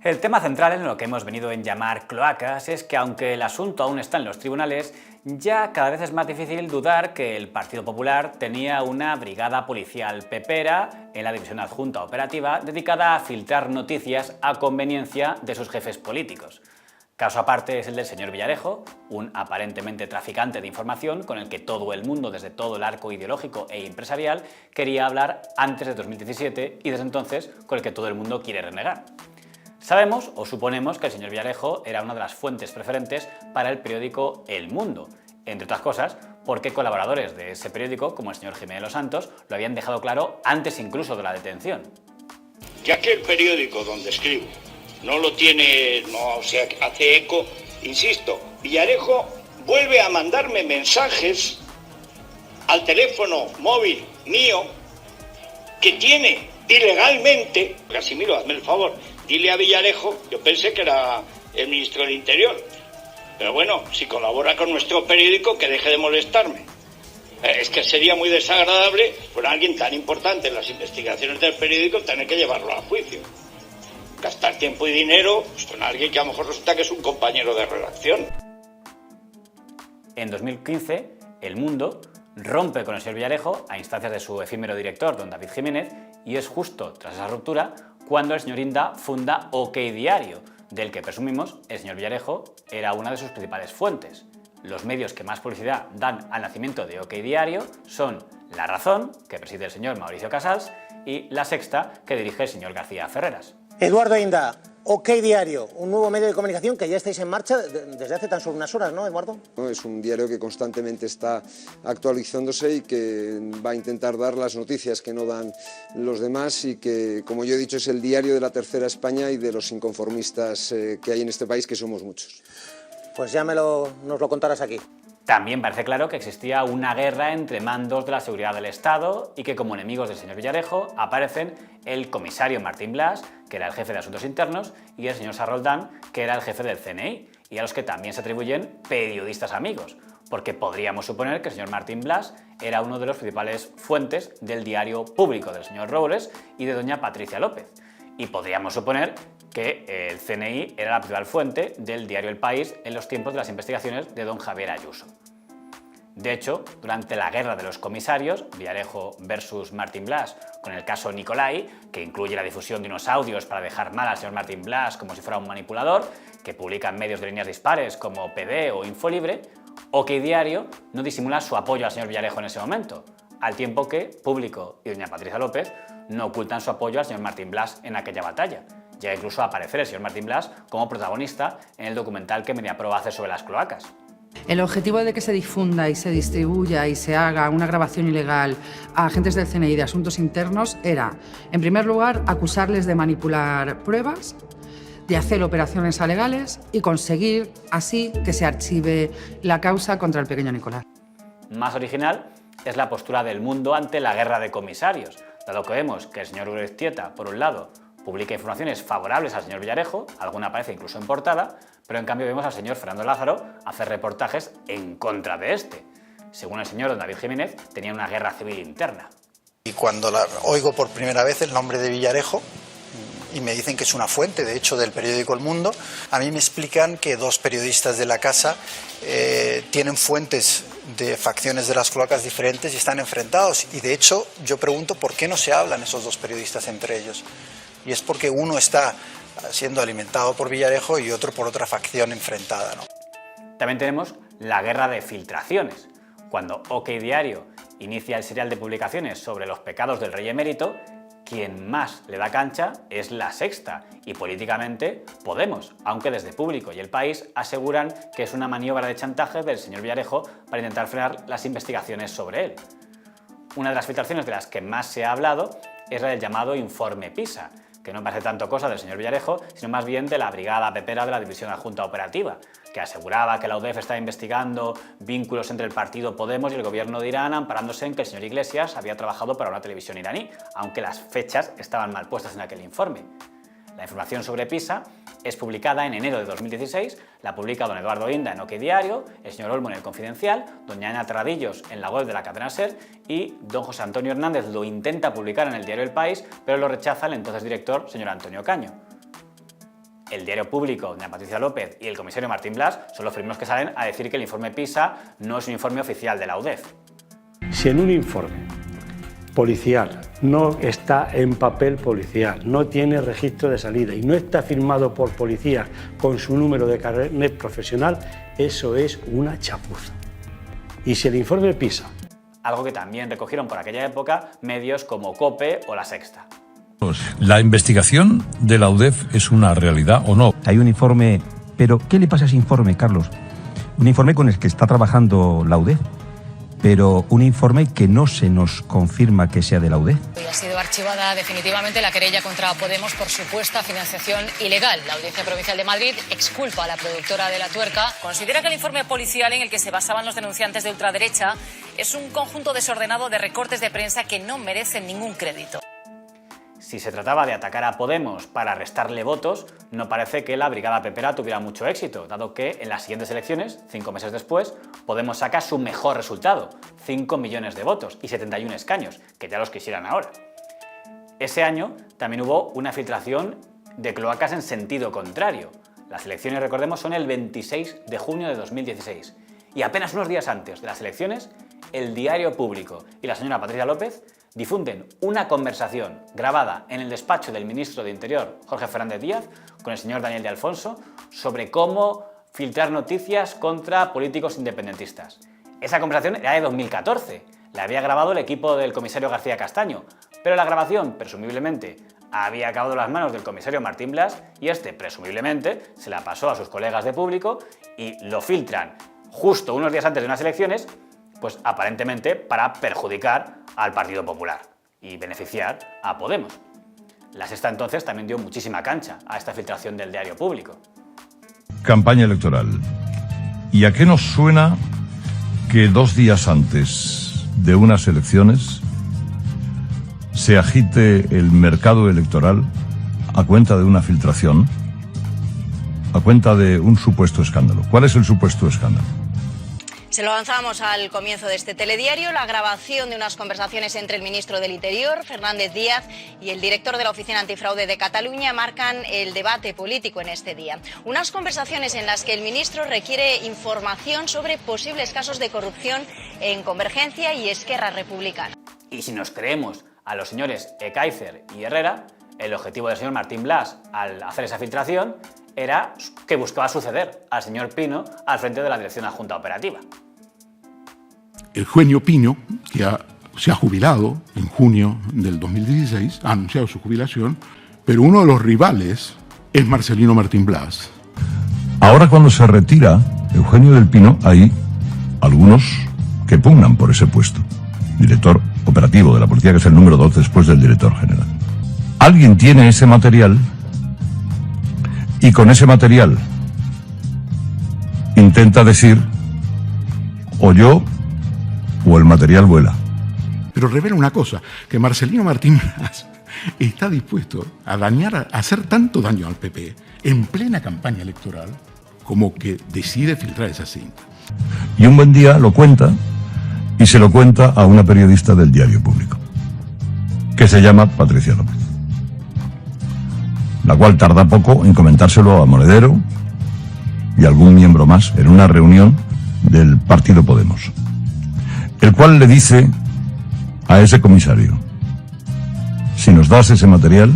El tema central en lo que hemos venido en llamar cloacas es que aunque el asunto aún está en los tribunales, ya cada vez es más difícil dudar que el Partido Popular tenía una brigada policial pepera en la División Adjunta Operativa dedicada a filtrar noticias a conveniencia de sus jefes políticos. Caso aparte es el del señor Villarejo, un aparentemente traficante de información con el que todo el mundo, desde todo el arco ideológico e empresarial, quería hablar antes de 2017 y desde entonces con el que todo el mundo quiere renegar. Sabemos o suponemos que el señor Villarejo era una de las fuentes preferentes para el periódico El Mundo, entre otras cosas porque colaboradores de ese periódico, como el señor Jiménez Los Santos, lo habían dejado claro antes incluso de la detención. Ya que el periódico donde escribo no lo tiene, o sea, hace eco, insisto, Villarejo vuelve a mandarme mensajes al teléfono móvil mío que tiene ilegalmente. Casimiro, hazme el favor, dile a Villarejo, yo pensé que era el ministro del Interior, pero bueno, si colabora con nuestro periódico, que deje de molestarme. Es que sería muy desagradable por alguien tan importante en las investigaciones del periódico tener que llevarlo a juicio. Gastar tiempo y dinero pues, con alguien que a lo mejor resulta que es un compañero de redacción. En 2015, El Mundo rompe con el señor Villarejo a instancias de su efímero director, don David Jiménez, y es justo tras esa ruptura cuando el señor Inda funda OK Diario, del que presumimos el señor Villarejo era una de sus principales fuentes. Los medios que más publicidad dan al nacimiento de OK Diario son La Razón, que preside el señor Mauricio Casals, y La Sexta, que dirige el señor García Ferreras. Eduardo Inda, OK Diario, un nuevo medio de comunicación que ya estáis en marcha desde hace tan solo unas horas, ¿no, Eduardo? Es un diario que constantemente está actualizándose y que va a intentar dar las noticias que no dan los demás y que, como yo he dicho, es el diario de la tercera España y de los inconformistas que hay en este país, que somos muchos. Pues ya nos lo contarás aquí. También parece claro que existía una guerra entre mandos de la seguridad del Estado y que como enemigos del señor Villarejo aparecen el comisario Martín Blas, que era el jefe de Asuntos Internos, y el señor Sarroldán, que era el jefe del CNI, y a los que también se atribuyen periodistas amigos, porque podríamos suponer que el señor Martín Blas era uno de los principales fuentes del diario público del señor Robles y de doña Patricia López. Y podríamos suponer que el CNI era la principal fuente del diario El País en los tiempos de las investigaciones de don Javier Ayuso. De hecho, durante la guerra de los comisarios, Villarejo versus Martín Blas, con el caso Nicolai, que incluye la difusión de unos audios para dejar mal al señor Martín Blas como si fuera un manipulador, que publican medios de líneas dispares como PD o Infolibre, OK Diario no disimula su apoyo al señor Villarejo en ese momento, al tiempo que Público y doña Patricia López no ocultan su apoyo al señor Martín Blas en aquella batalla. Llega incluso a aparecer el señor Martín Blas como protagonista en el documental que Mediapro hace sobre las cloacas. El objetivo de que se difunda y se distribuya y se haga una grabación ilegal a agentes del CNI de Asuntos Internos era, en primer lugar, acusarles de manipular pruebas, de hacer operaciones alegales y conseguir así que se archive la causa contra el pequeño Nicolás. Más original es la postura del Mundo ante la guerra de comisarios, dado que vemos que el señor Urestieta, por un lado, publica informaciones favorables al señor Villarejo, alguna aparece incluso en portada, pero en cambio vemos al señor Fernando Lázaro hacer reportajes en contra de este. Según el señor don David Jiménez, tenía una guerra civil interna. Y cuando oigo por primera vez el nombre de Villarejo, y me dicen que es una fuente, de hecho, del periódico El Mundo, a mí me explican que dos periodistas de la casa tienen fuentes de facciones de las cloacas diferentes y están enfrentados. Y de hecho, yo pregunto por qué no se hablan esos dos periodistas entre ellos. Y es porque uno está siendo alimentado por Villarejo y otro por otra facción enfrentada, ¿no? También tenemos la guerra de filtraciones. Cuando OK Diario inicia el serial de publicaciones sobre los pecados del rey emérito, quien más le da cancha es La Sexta y políticamente Podemos, aunque desde Público y El País aseguran que es una maniobra de chantaje del señor Villarejo para intentar frenar las investigaciones sobre él. Una de las filtraciones de las que más se ha hablado es la del llamado Informe PISA, que no parece tanto cosa del señor Villarejo, sino más bien de la brigada pepera de la División Adjunta Operativa, que aseguraba que la UDEF estaba investigando vínculos entre el partido Podemos y el gobierno de Irán, amparándose en que el señor Iglesias había trabajado para una televisión iraní, aunque las fechas estaban mal puestas en aquel informe. La información sobre PISA es publicada en enero de 2016, la publica don Eduardo Inda en OK Diario, el señor Olmo en El Confidencial, doña Ana Terradillos en la web de la cadena SER y don José Antonio Hernández lo intenta publicar en el diario El País, pero lo rechaza el entonces director, señor Antonio Caño. el Diario Público, doña Patricia López y el comisario Martín Blas son los primeros que salen a decir que el informe PISA no es un informe oficial de la UDEF. Si en un informe policial no está en papel policial, no tiene registro de salida y no está firmado por policías con su número de carnet profesional, eso es una chapuza. Y si el informe PISA... Algo que también recogieron por aquella época medios como COPE o La Sexta. ¿La investigación de la UDEF es una realidad o no? Hay un informe, pero ¿qué le pasa a ese informe, Carlos? Un informe con el que está trabajando la UDEF, pero un informe que no se nos confirma que sea de la UDEF. Ha sido archivada definitivamente la querella contra Podemos por supuesta financiación ilegal. La Audiencia Provincial de Madrid exculpa a la productora de La Tuerca. Considera que el informe policial en el que se basaban los denunciantes de ultraderecha es un conjunto desordenado de recortes de prensa que no merecen ningún crédito. Si se trataba de atacar a Podemos para restarle votos, no parece que la brigada pepera tuviera mucho éxito, dado que en las siguientes elecciones, 5 meses después, Podemos saca su mejor resultado, 5 millones de votos y 71 escaños, que ya los quisieran ahora. Ese año también hubo una filtración de cloacas en sentido contrario. Las elecciones, recordemos, son el 26 de junio de 2016. Y apenas unos días antes de las elecciones, el Diario Público y la señora Patricia López difunden una conversación grabada en el despacho del ministro de Interior, Jorge Fernández Díaz, con el señor Daniel de Alfonso, sobre cómo filtrar noticias contra políticos independentistas. Esa conversación era de 2014, la había grabado el equipo del comisario García Castaño, pero la grabación, presumiblemente, había acabado en las manos del comisario Martín Blas y este, presumiblemente, se la pasó a sus colegas de Público y lo filtran justo unos días antes de unas elecciones, pues aparentemente para perjudicar al Partido Popular y beneficiar a Podemos. La Sexta entonces también dio muchísima cancha a esta filtración del Diario Público. Campaña electoral. ¿Y a qué nos suena que 2 días antes de unas elecciones se agite el mercado electoral a cuenta de una filtración, a cuenta de un supuesto escándalo? ¿Cuál es el supuesto escándalo? Se lo avanzábamos al comienzo de este telediario, la grabación de unas conversaciones entre el ministro del Interior, Fernández Díaz, y el director de la Oficina Antifraude de Cataluña marcan el debate político en este día. Unas conversaciones en las que el ministro requiere información sobre posibles casos de corrupción en Convergencia y Esquerra Republicana. Y si nos creemos a los señores Ekaizer y Herrera, el objetivo del señor Martín Blas al hacer esa filtración era que buscaba suceder al señor Pino al frente de la Dirección Adjunta Operativa. Eugenio Pino, que se ha jubilado en junio del 2016, ha anunciado su jubilación, pero uno de los rivales es Marcelino Martín Blas. Ahora, cuando se retira Eugenio del Pino, hay algunos que pugnan por ese puesto. Director operativo de la policía, que es el número 2 después del director general. Alguien tiene ese material y con ese material intenta decir o yo o el material vuela. Pero revela una cosa, que Marcelino Martín Blas está dispuesto a hacer tanto daño al PP en plena campaña electoral como que decide filtrar esa cinta. Y un buen día lo cuenta y se lo cuenta a una periodista del Diario Público, que se llama Patricia López, la cual tarda poco en comentárselo a Monedero y algún miembro más en una reunión del Partido Podemos, el cual le dice a ese comisario: si nos das ese material,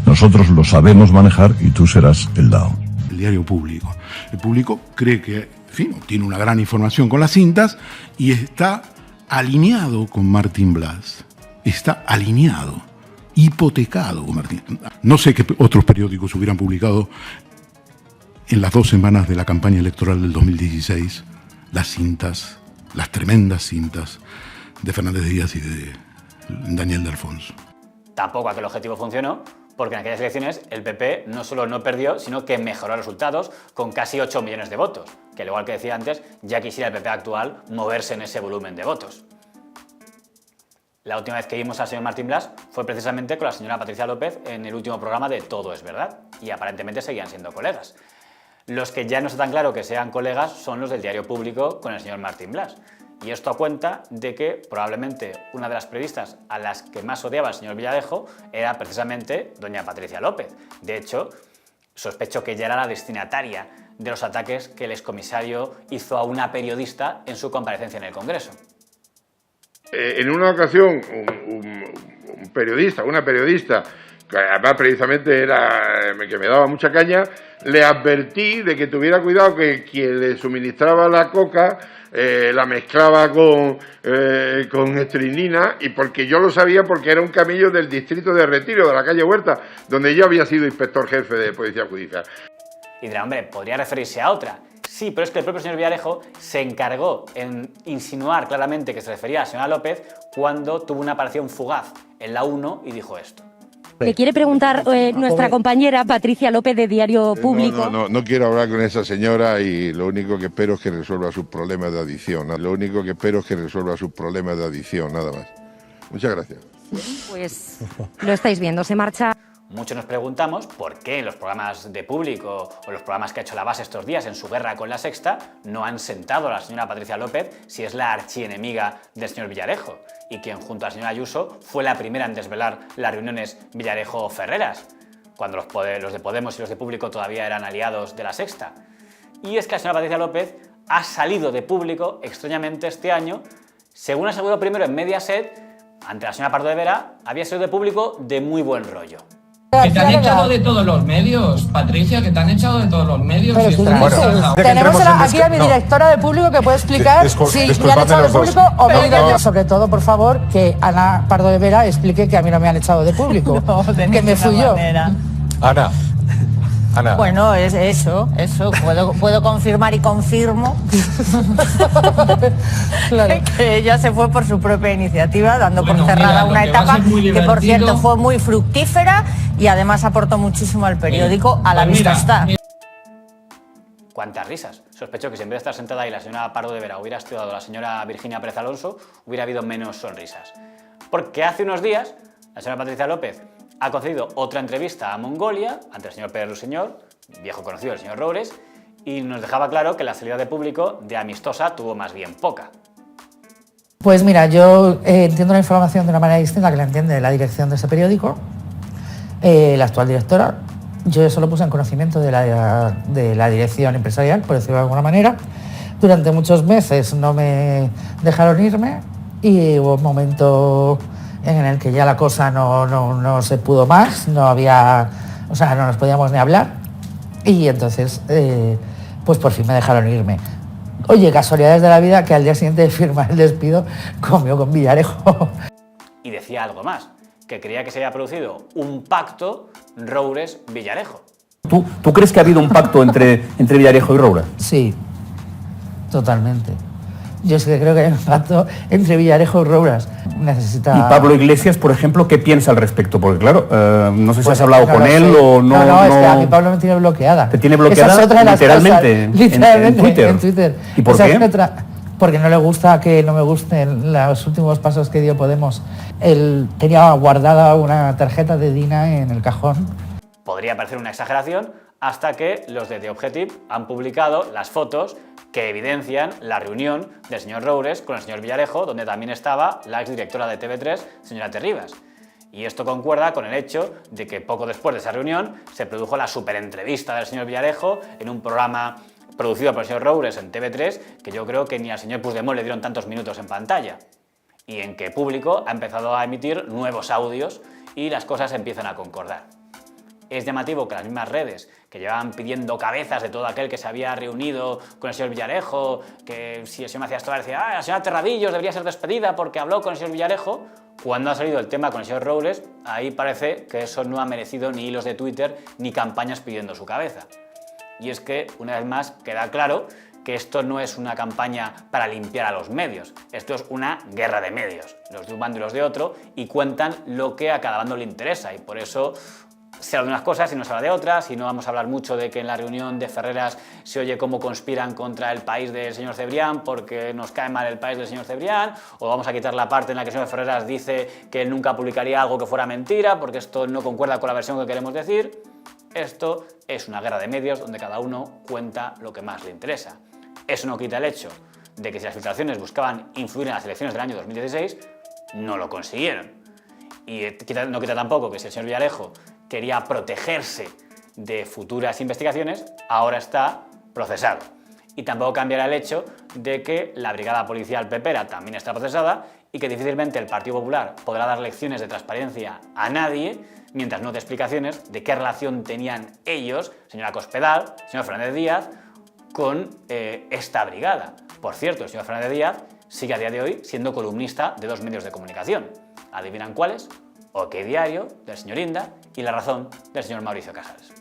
nosotros lo sabemos manejar y tú serás el DAO. El Diario Público. El Público cree que, en fin, tiene una gran información con las cintas y está alineado con Martín Blas. Está alineado, hipotecado con Martín. No sé qué otros periódicos hubieran publicado en las 2 semanas de la campaña electoral del 2016 las cintas, las tremendas cintas de Fernández Díaz y de Daniel de Alfonso. Tampoco aquel objetivo funcionó, porque en aquellas elecciones el PP no solo no perdió, sino que mejoró resultados con casi 8 millones de votos, que al igual que decía antes, ya quisiera el PP actual moverse en ese volumen de votos. La última vez que vimos al señor Martín Blas fue precisamente con la señora Patricia López en el último programa de Todo es Verdad, y aparentemente seguían siendo colegas. Los que ya no está tan claro que sean colegas son los del Diario Público con el señor Martín Blas. Y esto a cuenta de que probablemente una de las periodistas a las que más odiaba el señor Villarejo era precisamente doña Patricia López. De hecho, sospecho que ella era la destinataria de los ataques que el excomisario hizo a una periodista en su comparecencia en el Congreso. En una ocasión, un periodista, una periodista, que además precisamente era que me daba mucha caña, le advertí de que tuviera cuidado, que quien le suministraba la coca la mezclaba con estricnina, y porque yo lo sabía porque era un camello del distrito de Retiro, de la calle Huerta, donde yo había sido inspector jefe de Policía Judicial. Y dirá, hombre, podría referirse a otra. Sí, pero es que el propio señor Villarejo se encargó en insinuar claramente que se refería a la señora López cuando tuvo una aparición fugaz en la 1 y dijo esto. Le quiere preguntar nuestra compañera Patricia López de Diario Público. No quiero hablar con esa señora, y lo único que espero es que resuelva sus problemas de adicción. Lo único que espero es que resuelva sus problemas de adicción, nada más. Muchas gracias. Pues lo estáis viendo, se marcha. Muchos nos preguntamos por qué en los programas de Público o los programas que ha hecho La Base estos días en su guerra con La Sexta no han sentado a la señora Patricia López, si es la archienemiga del señor Villarejo y quien junto a la señora Ayuso fue la primera en desvelar las reuniones Villarejo-Ferreras, cuando los de Podemos y los de Público todavía eran aliados de La Sexta. Y es que la señora Patricia López ha salido de Público extrañamente este año, según aseguró primero en Mediaset, ante la señora Pardo de Vera, había salido de Público de muy buen rollo. Que te han echado de todos los medios, Patricia, que te han echado de todos los medios. Tenemos aquí a mi directora de Público que puede explicar si me han echado de Público o me he ido yo. Sobre todo, por favor, que Ana Pardo de Vera explique que a mí no me han echado de Público, que me fui yo. Ana. Bueno, es eso. Puedo confirmar y confirmo que ella se fue por su propia iniciativa, dando por cerrada una etapa que, por cierto, fue muy fructífera y además aportó muchísimo al periódico, a la vista está. ¿Cuántas risas? Sospecho que si en vez de estar sentada ahí la señora Pardo de Vera hubiera estudiado la señora Virginia Pérez Alonso, hubiera habido menos sonrisas. Porque hace unos días la señora Patricia López ha concedido otra entrevista a Mongolia ante el señor Pérez Rusiñol, viejo conocido del señor Roures, y nos dejaba claro que la salida de Público de amistosa tuvo más bien poca. Pues mira, yo entiendo la información de una manera distinta que la entiende la dirección de ese periódico, la actual directora. Yo eso lo puse en conocimiento de la dirección empresarial, por decirlo de alguna manera. Durante muchos meses no me dejaron irme y hubo un momento en el que ya la cosa no se pudo más, no nos podíamos ni hablar, y entonces pues por fin me dejaron irme. Oye, casualidades de la vida que al día siguiente de firmar el despido comió con Villarejo. Y decía algo más, que creía que se había producido un pacto Roures-Villarejo. ¿Tú crees que ha habido un pacto entre Villarejo y Roures? Sí, totalmente. Yo sí que creo que hay un pacto entre Villarejo y Roures. Necesita... Y Pablo Iglesias, por ejemplo, ¿qué piensa al respecto? Porque claro, no sé si Pues has hablado con él o no. No, es que a mí Pablo me tiene bloqueada. ¿Te tiene bloqueada? Esa es otra de las literalmente, cosas. Literalmente en Twitter. ¿Y por Esa qué? Es otra, porque no le gusta que no me gusten los últimos pasos que dio Podemos. Él tenía guardada una tarjeta de Dina en el cajón. Podría parecer una exageración hasta que los de The Objective han publicado las fotos que evidencian la reunión del señor Roures con el señor Villarejo, donde también estaba la exdirectora de TV3, señora Terribas. Y esto concuerda con el hecho de que poco después de esa reunión se produjo la superentrevista del señor Villarejo en un programa producido por el señor Roures en TV3, que yo creo que ni al señor Puigdemont le dieron tantos minutos en pantalla, y en que Público ha empezado a emitir nuevos audios y las cosas empiezan a concordar. Es llamativo que las mismas redes que llevaban pidiendo cabezas de todo aquel que se había reunido con el señor Villarejo, que si el señor Macías Tobar decía, la señora Terradillos debería ser despedida porque habló con el señor Villarejo, cuando ha salido el tema con el señor Roures, ahí parece que eso no ha merecido ni hilos de Twitter ni campañas pidiendo su cabeza. Y es que, una vez más, queda claro que esto no es una campaña para limpiar a los medios, esto es una guerra de medios, los de un bando y los de otro, y cuentan lo que a cada bando le interesa, y por eso se habla de unas cosas y no se habla de otras, y no vamos a hablar mucho de que en la reunión de Ferreras se oye cómo conspiran contra el país del señor Cebrián porque nos cae mal el país del señor Cebrián, o vamos a quitar la parte en la que el señor Ferreras dice que él nunca publicaría algo que fuera mentira porque esto no concuerda con la versión que queremos decir. Esto es una guerra de medios donde cada uno cuenta lo que más le interesa. Eso no quita el hecho de que si las filtraciones buscaban influir en las elecciones del año 2016, no lo consiguieron. Y no quita tampoco que si el señor Villarejo quería protegerse de futuras investigaciones, ahora está procesado. Y tampoco cambiará el hecho de que la brigada policial pepera también está procesada y que difícilmente el Partido Popular podrá dar lecciones de transparencia a nadie mientras no dé explicaciones de qué relación tenían ellos, señora Cospedal, señor Fernández Díaz, con esta brigada. Por cierto, el señor Fernández Díaz sigue a día de hoy siendo columnista de 2 medios de comunicación. ¿Adivinan cuáles? OK Diario, del señor Inda, y La Razón, del señor Mauricio Casals.